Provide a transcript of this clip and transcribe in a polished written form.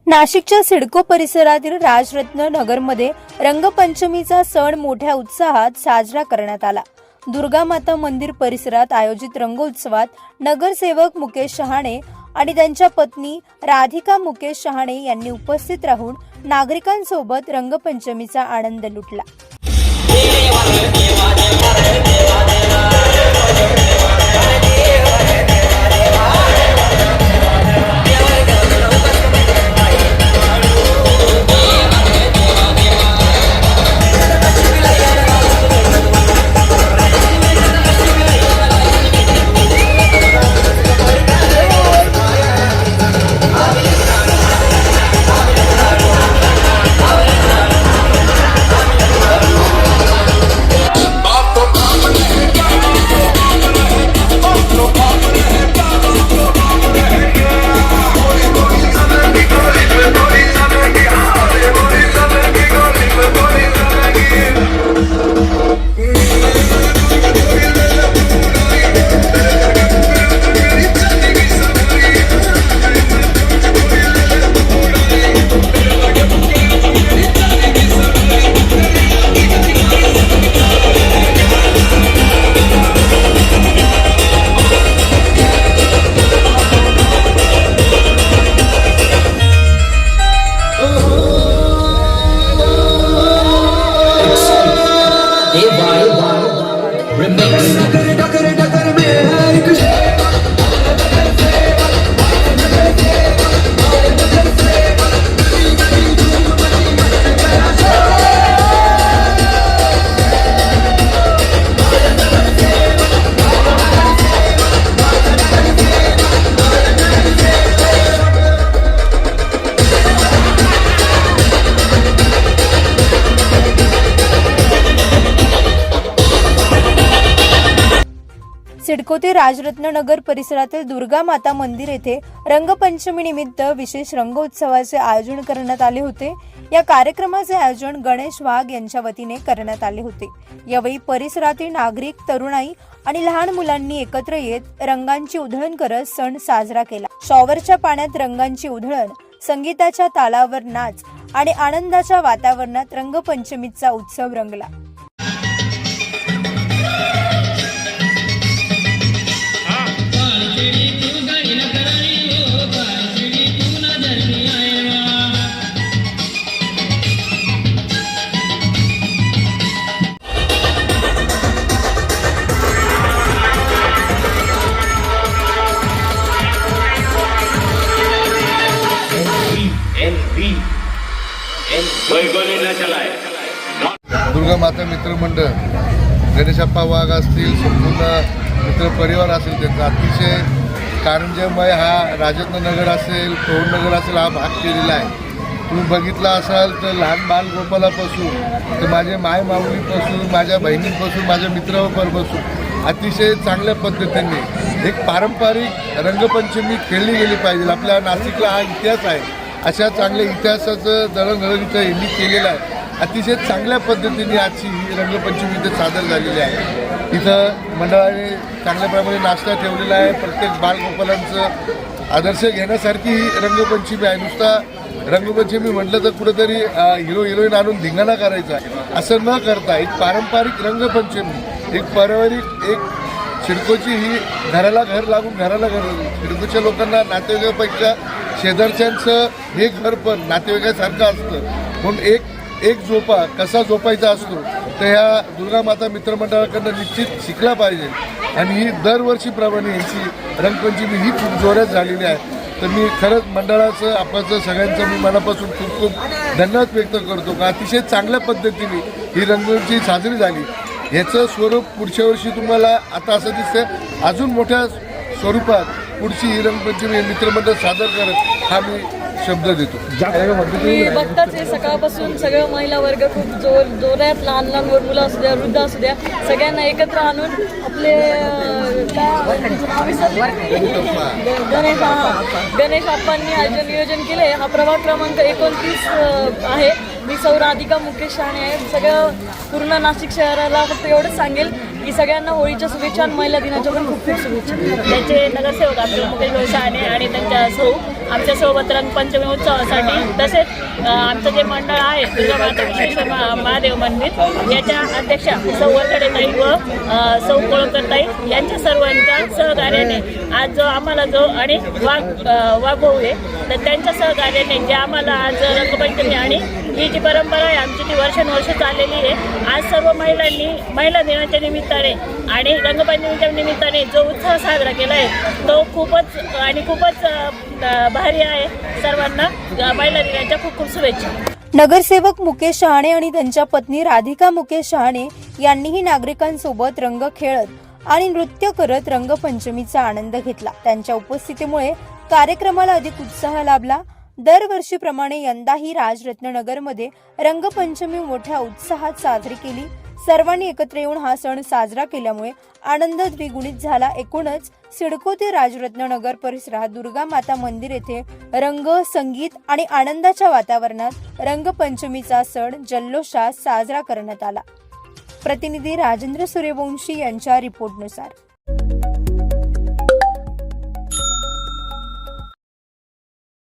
नाशिकच्या सिडको परिसरातील राजरत्न नगरमध्ये रंगपंचमीचा सण मोठ्या उत्साहात साजरा करण्यात आला। दुर्गा माता मंदिर परिसरात आयोजित रंगोत्सवात नगरसेवक मुकेश शहाणे आणि त्यांच्या पत्नी राधिका मुकेश शहाणे यांनी उपस्थित राहून नागरिकांसोबत रंगपंचमीचा आनंद लुटला। सिडको ते राजरत्न नगर परिसरातील दुर्गा माता मंदिर येथे रंगपंचमी निमित्त विशेष रंगोत्सवाचे आयोजन करण्यात आले होते। या कार्यक्रमाचे आयोजन गणेश वाघ यांच्या वतीने करण्यात आले होते। यावेळी परिसरातील नागरिक, तरुणाई आणि लहान मुलांनी एकत्र येत रंगांची उधळण करत सण साजरा केला। शॉवरच्या पाण्यात रंगांची उधळण, संगीताच्या तालावर नाच आणि आनंदाच्या वातावरणात रंगपंचमीचा उत्सव रंगला। दुर्गा माता मित्र मंडळ, गणेशप्पा वाघ असतील, संपूर्ण मित्र परिवार असेल, त्यांचा अतिशय कारंजमय हा राजरत्न नगर असेल, पवन नगर असेल, हा भाग केलेला आहे। तुम्ही बघितला असाल तर लहान बाल गोपालापासून तर माझे माय माऊलीपासून, माझ्या बहिणींपासून, माझ्या मित्रांपासून अतिशय चांगल्या पद्धतीने एक पारंपरिक रंगपंचमी खेळली गेली पाहिजे। आपल्या नाशिकला हा इतिहास आहे, अशा चांगल्या इतिहासाचं दळणघडण इथं यांनी केलेलं आहे। अतिशय चांगल्या पद्धतीने आजची ही रंगपंचमी इथे सादर झालेली आहे। इथं मंडळाने चांगल्या प्रमाणे नाश्ता ठेवलेला आहे। प्रत्येक बालगोपालांचं आदर्श घेण्यासारखी ही रंगपंचमी आहे। नुसता रंगपंचमी म्हटलं तर कुठेतरी हिरो हिरोईन आणून धिंगाणा करायचा असं न करता एक पारंपरिक रंगपंचमी, एक पारंपरिक, एक सिडकोची ही घराला घर लागून घराला घर, सिडकोच्या लोकांना नातेवाईकापेक्षा शेजारच्यांचं हे घर पण नातेवाईकासारखं असतं, म्हणून एक झोपा कसा झोपायचा असतो तर ह्या दुर्गा माता मित्रमंडळाकडनं निश्चित शिकला पाहिजे। आणि ही दरवर्षीप्रमाणे यांची रंगपंचमी ही खूप जोरात झालेली आहे। तर मी खरंच मंडळाचं, आपलं सगळ्यांचं मी मनापासून खूप खूप धन्यवाद व्यक्त करतो का अतिशय चांगल्या पद्धतीने ही रंगपंचमी साजरी झाली। ह्याचं स्वरूप पुढच्या वर्षी तुम्हाला आता असं दिसतं अजून मोठ्या स्वरूपात पुढची ही रंगपंचमी मित्रमंडळ सादर करत हा मी शब्द देतो। मी बघताच हे सकाळपासून सगळं महिला वर्ग खूप जोरात, लहान लहान मुलं असू द्या, वृद्ध असू द्या, सगळ्यांना एकत्र आणून आपले गणेश बाप्पांनी आज नियोजन केले। हा प्रभाग क्रमांक 29 आहे। मी सौ राधिका मुकेश शहाणे आहे। सगळं पूर्ण नाशिक शहराला फक्त एवढंच सांगेल की सगळ्यांना होळीच्या शुभेच्छा आणि महिला दिनाच्या पण खूप खूप शुभेच्छा। त्यांचे नगरसेवक आपले मुकेश शहाणे आणि त्यांच्या सौ आमच्यासोबत रंगपंचमी उत्सवासाठी, तसेच आमचं जे मंडळ आहे दुर्गा माता विश्वेश्वर महादेव मंदिर याच्या अध्यक्षा सौ वतडेताई व सौ कोळकरताई यांच्या सर्वांच्या सहकार्याने आज जो आम्हाला जो आणि वाघभाऊ आहे तर त्यांच्या सहकार्याने जे आम्हाला आज रंगपंचमी आणि ही जी परंपरा आहे आमची ती वर्षानुवर्ष चाललेली आहे. आज सर्व महिलांनी महिला दिनाच्या निमित्ताने आणि रंगपंचमीच्या निमित्ताने जो उत्सव साजरा केला आहे तो खूपच भारी आहे. सर्वांना महिला दिनाच्या खूप खूप शुभेच्छा. नगरसेवक मुकेश शहाणे आणि त्यांच्या पत्नी राधिका मुकेश शहाणे यांनीही नागरिकांसोबत रंग खेळत आणि नृत्य करत रंगपंचमीचा आनंद घेतला. त्यांच्या उपस्थितीमुळे कार्यक्रमाला अधिक उत्साह लाभला. दरवर्षीप्रमाणे यंदाही राजरत्ननगरमध्ये रंगपंचमी मोठ्या उत्साहात साजरी केली. सर्वांनी एकत्र येऊन हा सण साजरा केल्यामुळे आनंद द्विगुणित झाला. एकूणच सिडको ते राजरत्ननगर परिसरात दुर्गा माता मंदिर येथे रंग, संगीत आणि आनंदाच्या वातावरणात रंगपंचमीचा सण जल्लोषात साजरा करण्यात आला. प्रतिनिधी राजेंद्र सूर्यवंशी यांच्या रिपोर्टनुसार.